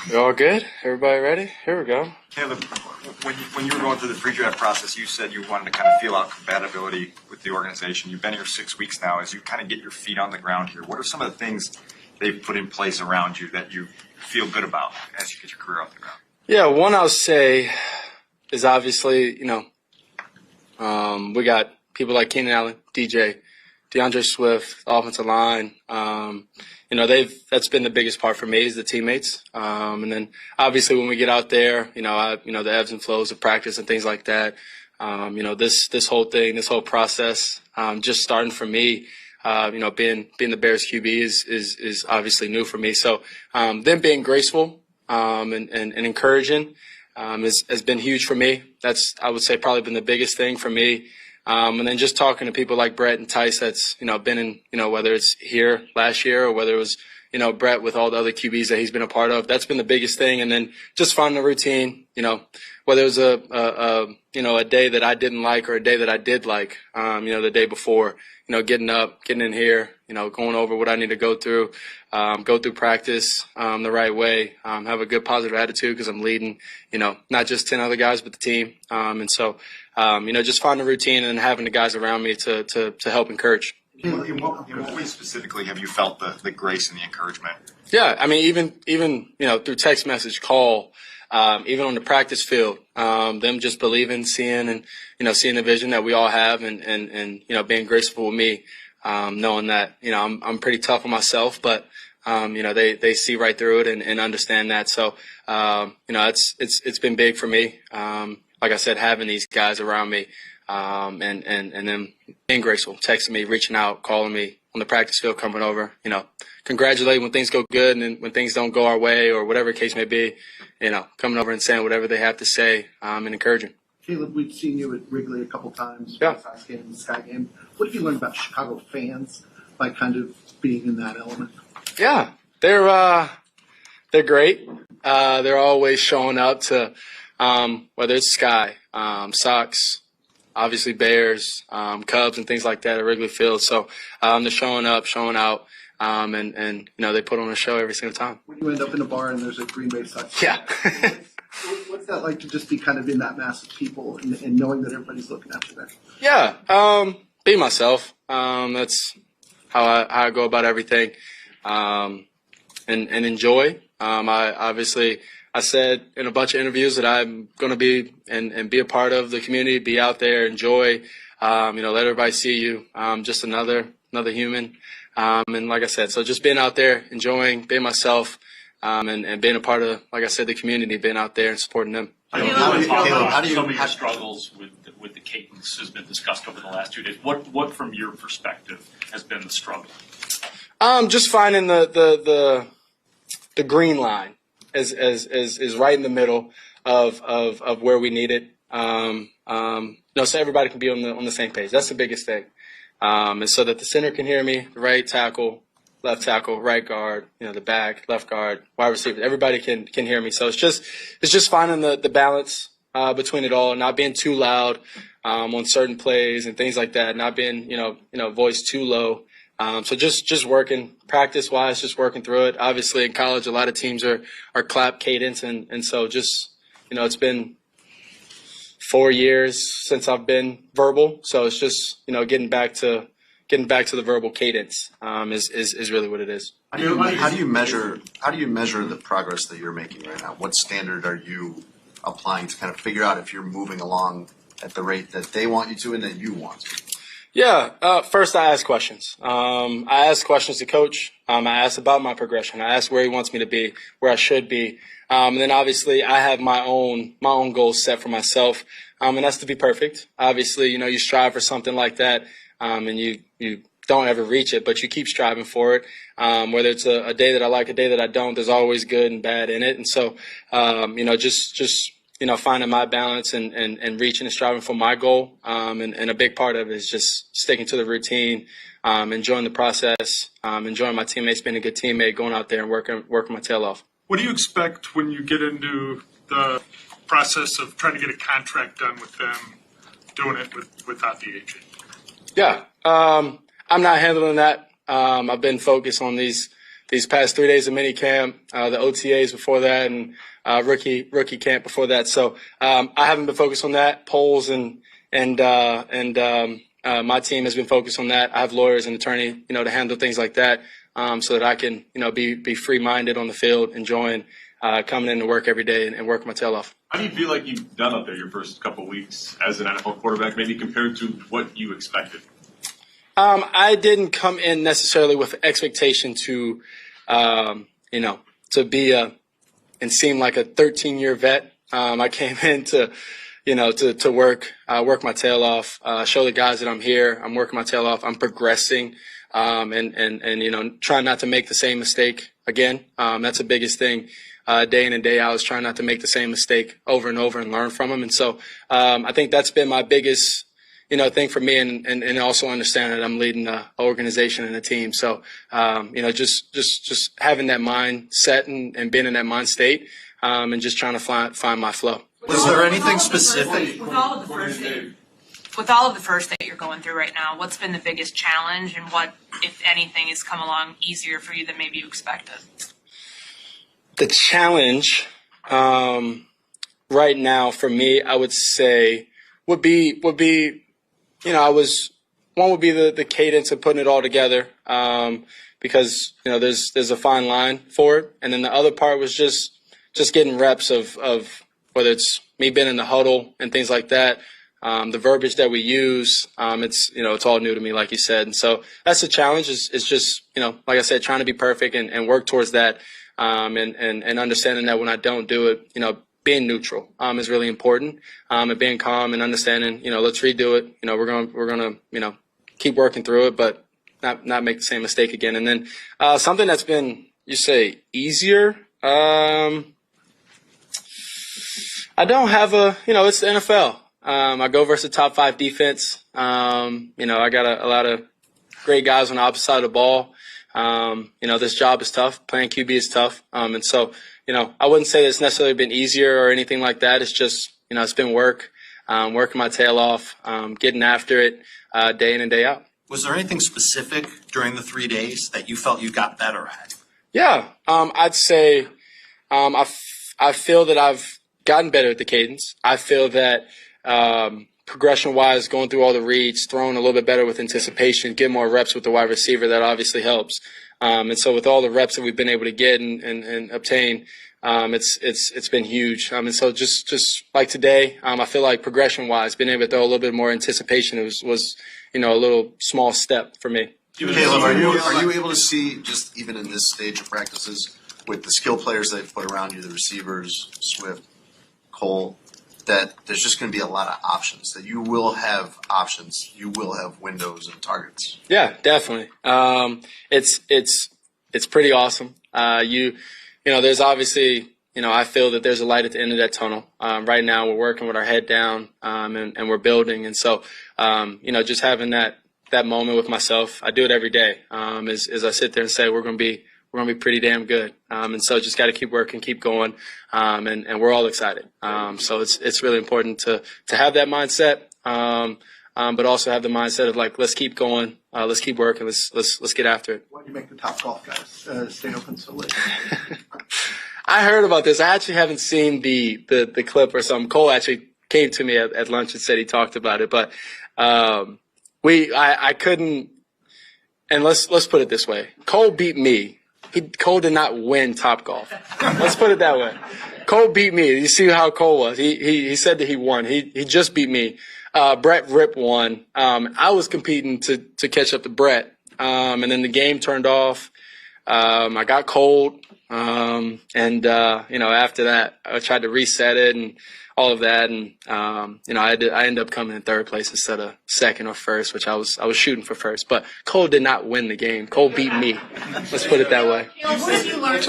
You all good? Everybody ready? Here we go. Caleb, when you were going through the pre-draft process, you said you wanted to kind of feel out compatibility with the organization. You've been here 6 weeks now. As you kind of get your feet on the ground here, what are some of the things they've put in place around you that you feel good about as you get your career off the ground? Yeah, one I'll say is obviously, we got people like Keenan Allen, DJ, DeAndre Swift, offensive line. That's been the biggest part for me is the teammates. And then obviously when we get out there, the ebbs and flows of practice and things like that. This whole thing, this whole process, just starting for me, being the Bears QB is obviously new for me. So, them being graceful, and encouraging, has been huge for me. That's, I would say, probably been the biggest thing for me. And then just talking to people like Brett and Tice that's, been in, whether it's here last year or whether it was, Brett with all the other QBs that he's been a part of, that's been the biggest thing. And then just finding a routine, whether it was a day that I didn't like or a day that I did like, the day before, getting up, getting in here, going over what I need to go through practice, the right way, have a good positive attitude because I'm leading, not just 10 other guys, but the team. And so, just finding a routine and having the guys around me to help encourage. In what way specifically have you felt the grace and the encouragement? Yeah, I mean, even through text message, call, even on the practice field, them just believing, seeing, and seeing the vision that we all have, and being graceful with me, knowing that I'm pretty tough on myself, but they see right through it and understand that. So it's been big for me. Like I said, having these guys around me, and them being graceful, texting me, reaching out, calling me on the practice field, coming over, congratulating when things go good, and then when things don't go our way or whatever the case may be, coming over and saying whatever they have to say, and encouraging. Caleb, we've seen you at Wrigley a couple times, yeah. Sox game and Sky game. What have you learned about Chicago fans by kind of being in that element? Yeah, they're great. They're always showing up to, whether it's Sky, Sox, obviously Bears, Cubs and things like that at Wrigley Field. So they're showing up, showing out, and they put on a show every single time. When you end up in a bar and there's a Green Bay Sox, yeah. What's that like to just be kind of in that mass of people and knowing that everybody's looking after that? Yeah, be myself. That's how I go about everything, and enjoy. I said in a bunch of interviews that I'm going to be and be a part of the community, be out there, enjoy, let everybody see you. Just another human. And like I said, so just being out there, enjoying, being myself, and being a part of, like I said, the community, being out there and supporting them. How do you some of your struggles with the cadence has been discussed over the last 2 days? What from your perspective has been the struggle? Just finding the green line is right in the middle of where we need it. So everybody can be on the same page. That's the biggest thing. And so that the center can hear me, the right tackle, left tackle, right guard, the back, left guard, wide receiver. Everybody can hear me. So it's just finding the balance between it all, not being too loud on certain plays and things like that, not being voice too low. So just working practice wise, just working through it. Obviously in college, a lot of teams are clap cadence. And so just, it's been 4 years since I've been verbal. So it's just, getting back to the verbal cadence, is really what it is. How do you measure the progress that you're making right now? What standard are you applying to kind of figure out if you're moving along at the rate that they want you to and that you want to? Yeah, first I ask questions. I ask questions to coach. I ask about my progression. I ask where he wants me to be, where I should be. And then obviously I have my own goals set for myself. And that's to be perfect. Obviously, you strive for something like that. And you don't ever reach it, but you keep striving for it. Whether it's a day that I like, a day that I don't, there's always good and bad in it. And so, just finding my balance and reaching and striving for my goal. And a big part of it is just sticking to the routine, enjoying the process, enjoying my teammates, being a good teammate, going out there and working my tail off. What do you expect when you get into the process of trying to get a contract done with them, doing it without the agent? Yeah, I'm not handling that. I've been focused on these these past 3 days of mini camp, the OTAs before that, and rookie camp before that. So I haven't been focused on that. Polls and my team has been focused on that. I have lawyers and attorney, to handle things like that, so that I can, be free-minded on the field, enjoying coming into work every day and working my tail off. How do you feel like you've done up there your first couple of weeks as an NFL quarterback, maybe compared to what you expected? I didn't come in necessarily with expectation to, to be and seem like a 13-year vet. I came in to work my tail off, show the guys that I'm here. I'm working my tail off. I'm progressing, and trying not to make the same mistake again. That's the biggest thing. Day in and day out is trying not to make the same mistake over and over and learn from them. And so I think that's been my biggest, thing for me, and also understanding that I'm leading an organization and a team. So, just having that mindset and being in that mind state, and just trying to find my flow. Was there anything specific? With all of the first that you're going through right now, what's been the biggest challenge, and what, if anything, has come along easier for you than maybe you expected? The challenge right now for me, I would say, would be one would be the cadence of putting it all together, because there's a fine line for it, and then the other part was just getting reps of whether it's me being in the huddle and things like that. The verbiage that we use, it's all new to me, like you said. And so that's the challenge is just, like I said, trying to be perfect and work towards that. And understanding that when I don't do it, being neutral, is really important. And being calm and understanding, let's redo it. We're going to, keep working through it, but not make the same mistake again. And then, something that's been, you say, easier. I don't have it's the NFL. I go versus the top 5 defense. I got a lot of great guys on the opposite side of the ball. This job is tough. Playing QB is tough. And so, I wouldn't say that it's necessarily been easier or anything like that. It's just, it's been work, working my tail off, getting after it, day in and day out. Was there anything specific during the 3 days that you felt you got better at? Yeah. I'd say, I feel that I've gotten better at the cadence. I feel that, progression-wise, going through all the reads, throwing a little bit better with anticipation, get more reps with the wide receiver, that obviously helps. And so with all the reps that we've been able to get and obtain, it's been huge. And so just like today, I feel like progression-wise, being able to throw a little bit more anticipation was a little small step for me. Caleb, are you able to see, just even in this stage of practices, with the skill players they've put around you, the receivers, Swift, Cole, that there's just going to be a lot of options, that you will have options, you will have windows and targets? Yeah, definitely. It's pretty awesome. There's obviously, I feel that there's a light at the end of that tunnel. Right now we're working with our head down, and we're building. And so, just having that moment with myself, I do it every day. As I sit there and say, we're going to be pretty damn good. And so just got to keep working, keep going. And we're all excited. So it's really important to have that mindset. But also have the mindset of like, let's keep going. Let's keep working. Let's get after it. Why do you make the top golf guys stay open so late? I heard about this. I actually haven't seen the clip or something. Cole actually came to me at lunch and said he talked about it, but, I couldn't, and let's put it this way. Cole beat me. Cole did not win Topgolf. Let's put it that way. Cole beat me. You see how Cole was. He said that he won. He just beat me. Brett Rip won. I was competing to catch up to Brett. And then the game turned off. I got cold. After that, I tried to reset it and all of that. And, I ended up coming in third place instead of second or first, which I was shooting for first. But Cole did not win the game. Cole beat me. Let's put it that way. What have you learned?